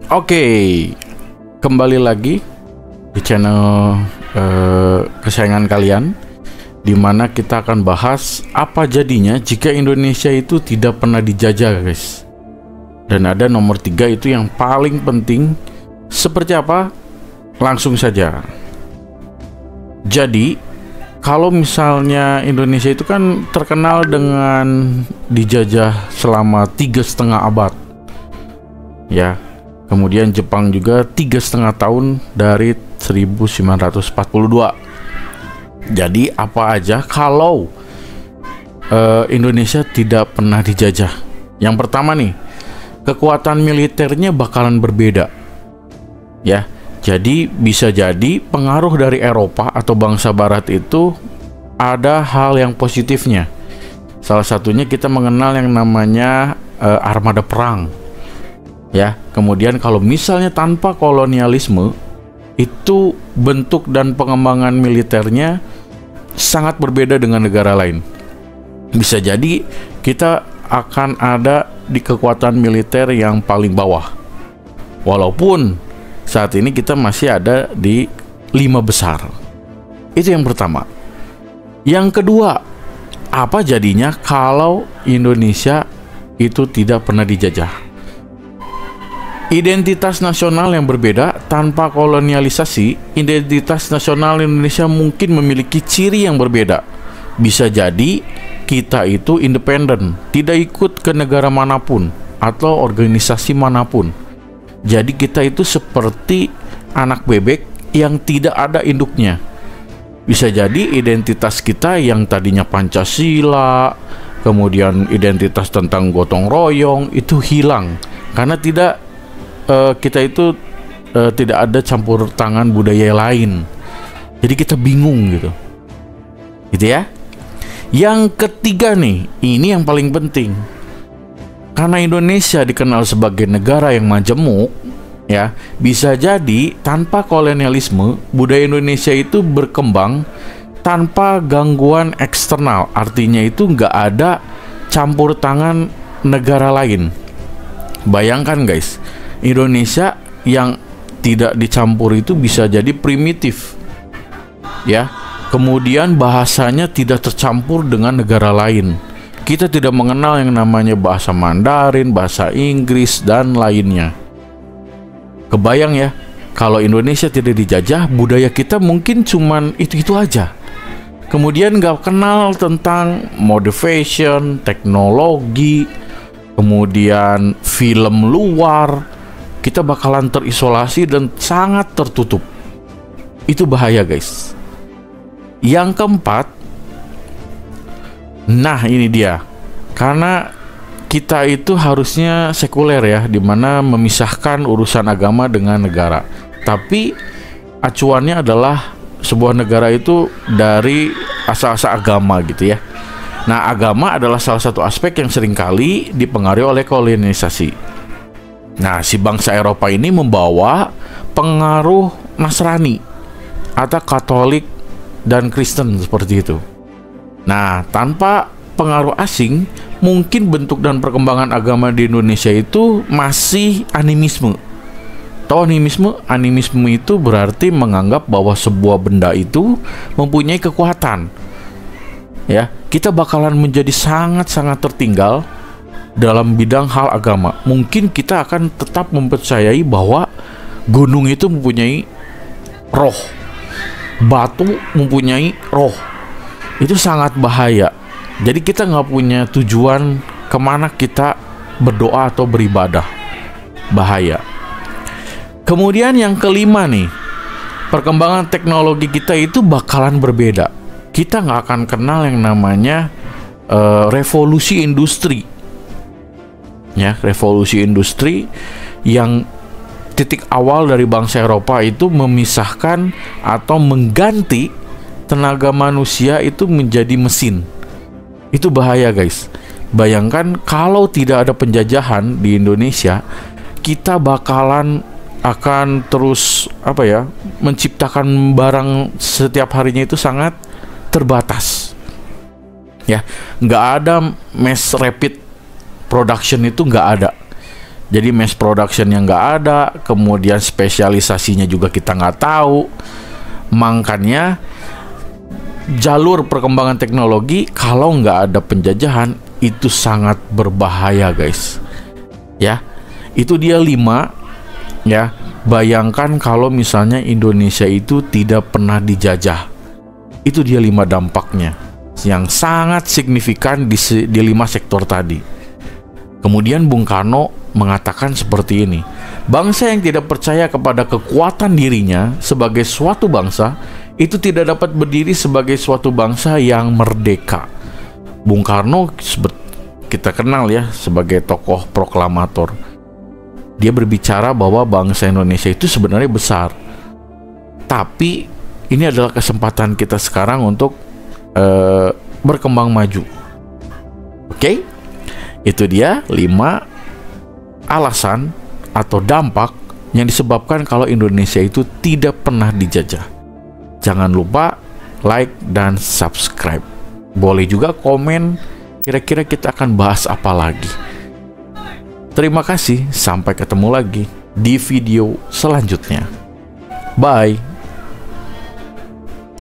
Oke, kembali lagi di channel kesayangan kalian, di mana kita akan bahas apa jadinya jika Indonesia itu tidak pernah dijajah, guys. Dan ada nomor 3 itu yang paling penting. Seperti apa? Langsung saja. Jadi, kalau misalnya Indonesia itu kan terkenal dengan dijajah selama 3,5 abad, ya. Kemudian Jepang juga 3,5 tahun dari 1942. Jadi apa aja kalau Indonesia tidak pernah dijajah? Yang pertama nih, kekuatan militernya bakalan berbeda, ya. Jadi bisa jadi pengaruh dari Eropa atau bangsa Barat itu ada hal yang positifnya. Salah satunya kita mengenal yang namanya armada perang. Ya, kemudian kalau misalnya tanpa kolonialisme, itu bentuk dan pengembangan militernya sangat berbeda dengan negara lain. Bisa jadi kita akan ada di kekuatan militer yang paling bawah. Walaupun saat ini kita masih ada di 5 besar. Itu yang pertama. Yang kedua, apa jadinya kalau Indonesia itu tidak pernah dijajah? Identitas nasional yang berbeda tanpa kolonialisasi, identitas nasional Indonesia mungkin memiliki ciri yang berbeda. Bisa jadi kita itu independen, tidak ikut ke negara manapun atau organisasi manapun. Jadi kita itu seperti anak bebek yang tidak ada induknya. Bisa jadi identitas kita yang tadinya Pancasila, kemudian identitas tentang gotong royong itu hilang karena kita itu tidak ada campur tangan budaya lain. Jadi kita bingung gitu ya. Yang ketiga nih, ini yang paling penting. Karena Indonesia dikenal sebagai negara yang majemuk, ya, bisa jadi tanpa kolonialisme budaya Indonesia itu berkembang tanpa gangguan eksternal. Artinya itu nggak ada campur tangan negara lain. Bayangkan guys, Indonesia yang tidak dicampur itu bisa jadi primitif, ya. Kemudian bahasanya tidak tercampur dengan negara lain. Kita tidak mengenal yang namanya bahasa Mandarin, bahasa Inggris, dan lainnya. Kebayang ya, kalau Indonesia tidak dijajah, budaya kita mungkin cuman itu-itu aja. Kemudian nggak kenal tentang mode fashion, teknologi, kemudian film luar. Kita bakalan terisolasi dan sangat tertutup. Itu bahaya guys. Yang keempat, nah ini dia. Karena kita itu harusnya sekuler ya, dimana memisahkan urusan agama dengan negara. Tapi acuannya adalah sebuah negara itu dari asal-asal agama gitu ya. Nah, agama adalah salah satu aspek yang seringkali dipengaruhi oleh kolonialisasi. Nah, si bangsa Eropa ini membawa pengaruh Nasrani atau Katolik dan Kristen seperti itu. Nah, tanpa pengaruh asing, mungkin bentuk dan perkembangan agama di Indonesia itu masih animisme. Tahu animisme? Animisme itu berarti menganggap bahwa sebuah benda itu mempunyai kekuatan. Ya, kita bakalan menjadi sangat-sangat tertinggal dalam bidang hal agama. Mungkin kita akan tetap mempercayai bahwa gunung itu mempunyai roh, batu mempunyai roh. Itu sangat bahaya. Jadi kita nggak punya tujuan kemana kita berdoa atau beribadah. Bahaya. Kemudian yang kelima nih, perkembangan teknologi kita itu bakalan berbeda. Kita nggak akan kenal yang namanya revolusi industri. Ya, revolusi industri yang titik awal dari bangsa Eropa itu memisahkan atau mengganti tenaga manusia itu menjadi mesin. Itu bahaya guys. Bayangkan kalau tidak ada penjajahan di Indonesia, kita bakalan akan terus menciptakan barang setiap harinya itu sangat terbatas. Ya, nggak ada mass rapid production itu nggak ada. Jadi mass production yang nggak ada, kemudian spesialisasinya juga kita nggak tahu. Makanya jalur perkembangan teknologi kalau nggak ada penjajahan itu sangat berbahaya, guys. Ya, itu dia 5. Ya, bayangkan kalau misalnya Indonesia itu tidak pernah dijajah. Itu dia 5 dampaknya yang sangat signifikan di 5 sektor tadi. Kemudian Bung Karno mengatakan seperti ini, bangsa yang tidak percaya kepada kekuatan dirinya sebagai suatu bangsa itu tidak dapat berdiri sebagai suatu bangsa yang merdeka. Bung Karno kita kenal ya sebagai tokoh proklamator. Dia berbicara bahwa bangsa Indonesia itu sebenarnya besar, tapi ini adalah kesempatan kita sekarang untuk berkembang maju. Oke? Itu dia 5 alasan atau dampak yang disebabkan kalau Indonesia itu tidak pernah dijajah. Jangan lupa like dan subscribe. Boleh juga komen kira-kira kita akan bahas apa lagi. Terima kasih, sampai ketemu lagi di video selanjutnya. Bye.